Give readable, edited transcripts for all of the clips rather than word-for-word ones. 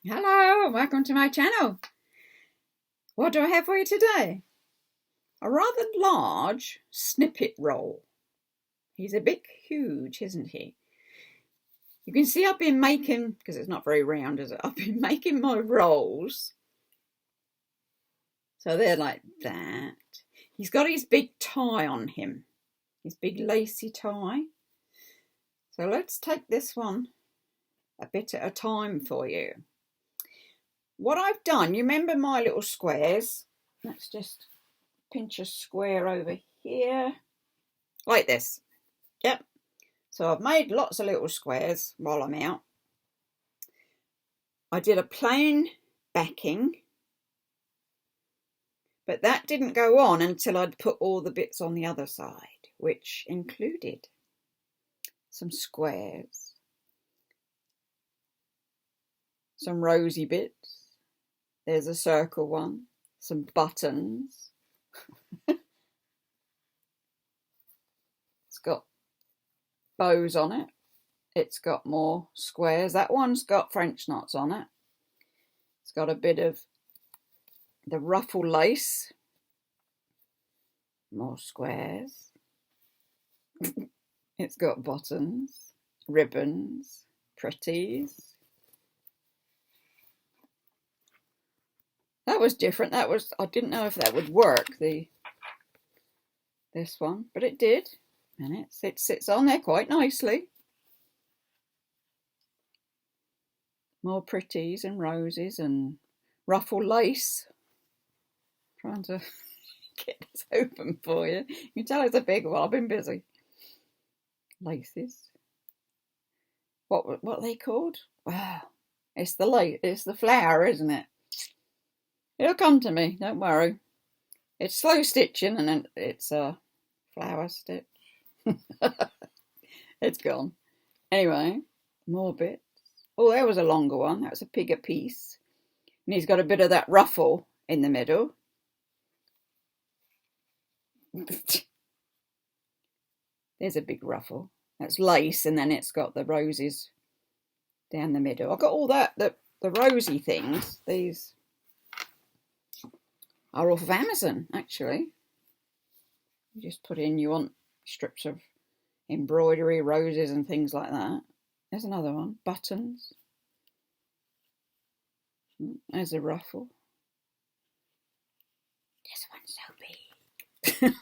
Hello, welcome to my channel. What do I have for you today? A rather large snippet roll. He's a bit huge, isn't he? You can see I've been making, because it's not very round, is it? I've been making my rolls. So they're like that. He's got his big tie on him, his big lacy tie. So let's take this one a bit at a time for you. What I've done, you remember my little squares? Let's just pinch a square over here, like this. Yep. So I've made lots of little squares while I'm out. I did a plain backing, but that didn't go on until I'd put all the bits on the other side, which included some squares, some rosy bits. There's a circle one, some buttons. It's got bows on it. It's got more squares. That one's got French knots on it. It's got a bit of the ruffle lace. More squares. It's got buttons, ribbons, pretties. That was different. I didn't know if that would work, this one, but it did. And it sits on there quite nicely. More pretties and roses and ruffle lace. Trying to get this open for you. You can tell it's a big one. I've been busy. Laces. What are they called? Wow. It's the flower, isn't it? It'll come to me, don't worry. It's slow stitching and then it's a flower stitch. It's gone. Anyway, more bits. Oh, there was a longer one. That was a bigger piece. And he's got a bit of that ruffle in the middle. There's a big ruffle. That's lace, and then it's got the roses down the middle. I've got all that, the rosy things. These are off of Amazon, actually. You just put in, you want strips of embroidery, roses and things like that. There's another one, buttons. There's a ruffle. This one's so big.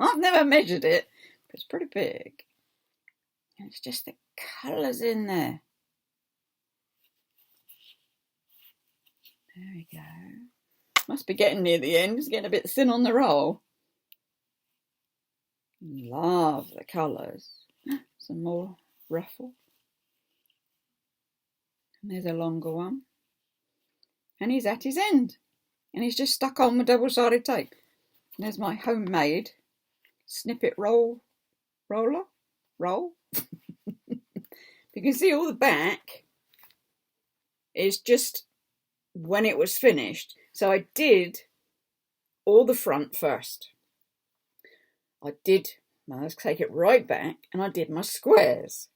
I've never measured it, but it's pretty big. And it's just the colours in there. There we go. Must be getting near the end. It's getting a bit thin on the roll. Love the colours. Some more ruffle. And there's a longer one. And he's at his end. And he's just stuck on with double-sided tape. And there's my homemade Snippet Roll. Roll. You can see all the back is just when it was finished. So I did all the front first. Let's take it right back, and I did my squares.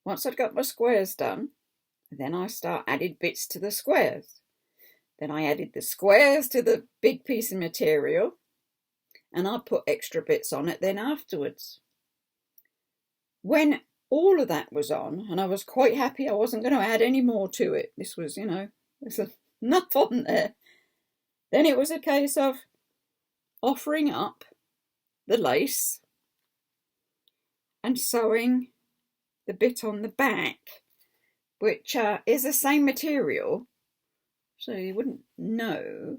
Once I'd got my squares done, then I added bits to the squares. Then I added the squares to the big piece of material, and I put extra bits on it then afterwards. When all of that was on, and I was quite happy I wasn't going to add any more to it. This was, there's enough on there. Then it was a case of offering up the lace and sewing the bit on the back, which is the same material, so you wouldn't know,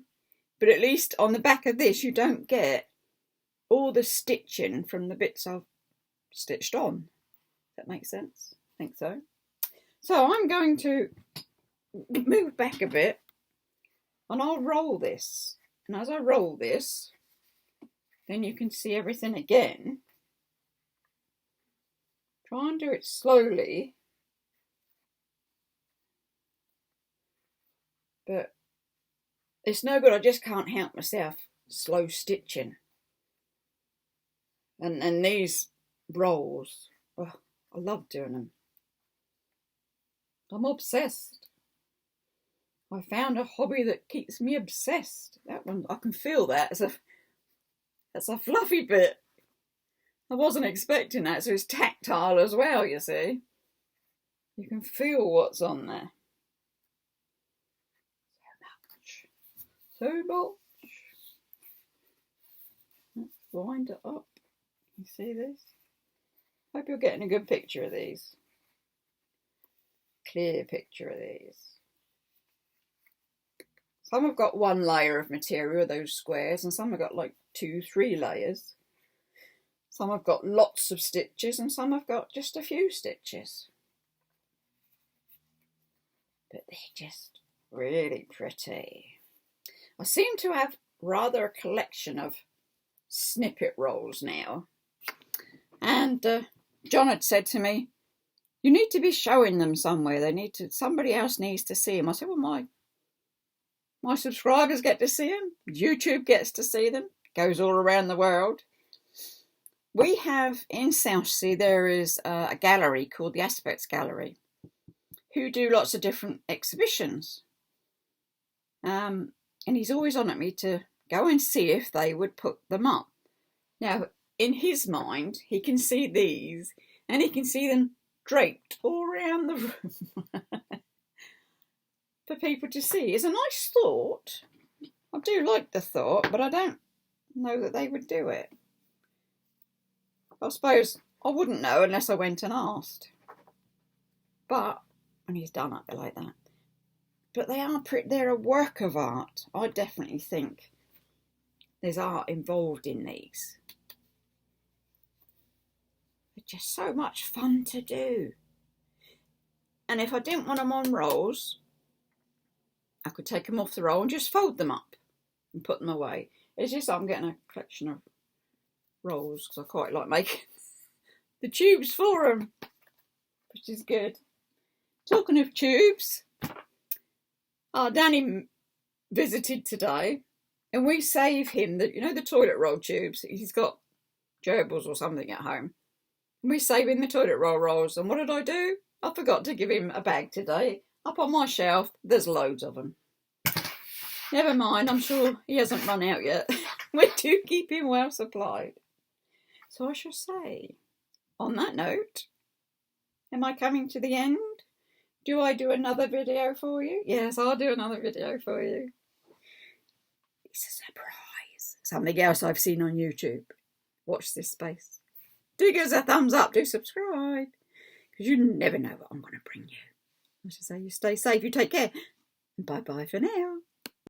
but at least on the back of this you don't get all the stitching from the bits I've stitched on. That makes sense? I think so. So I'm going to move back a bit and I'll roll this. And as I roll this, then you can see everything again. Try and do it slowly. But it's no good, I just can't help myself slow stitching. And these rolls, oh, I love doing them. I'm obsessed. I found a hobby that keeps me obsessed. That one, I can feel that. It's a fluffy bit. I wasn't expecting that, so it's tactile as well, you see. You can feel what's on there. So much. Let's wind it up. You see this? Hope you're getting a good picture of these. Clear picture of these. Some have got one layer of material, those squares, and some have got like 2-3 layers. Some have got lots of stitches and some have got just a few stitches. But they're just really pretty. I seem to have rather a collection of snippet rolls now. And John had said to me, you need to be showing them somewhere. Somebody else needs to see them. I said, well, my subscribers get to see them. YouTube gets to see them. Goes all around the world. We have in Southsea, there is a gallery called the Aspects Gallery, who do lots of different exhibitions. And he's always on at me to go and see if they would put them up. Now, in his mind, he can see these and he can see them draped all around the room for people to see. It's a nice thought. I do like the thought, but I don't know that they would do it. I suppose I wouldn't know unless I went and asked. But, and he's done it like that. But they're a work of art. I definitely think there's art involved in these. They're just so much fun to do. And if I didn't want them on rolls, I could take them off the roll and just fold them up and put them away. It's just I'm getting a collection of rolls because I quite like making the tubes for them, which is good. Talking of tubes, Danny visited today and we save him the toilet roll tubes. He's got gerbils or something at home. And we save him the toilet roll rolls. And what did I do? I forgot to give him a bag today. Up on my shelf, there's loads of them. Never mind, I'm sure he hasn't run out yet. We do keep him well supplied. So I shall say, on that note, am I coming to the end? Do I do another video for you? Yes, I'll do another video for you. It's a surprise. Something else I've seen on YouTube. Watch this space. Do give us a thumbs up. Do subscribe. Because you never know what I'm going to bring you. I should say you stay safe. You take care. Bye-bye for now.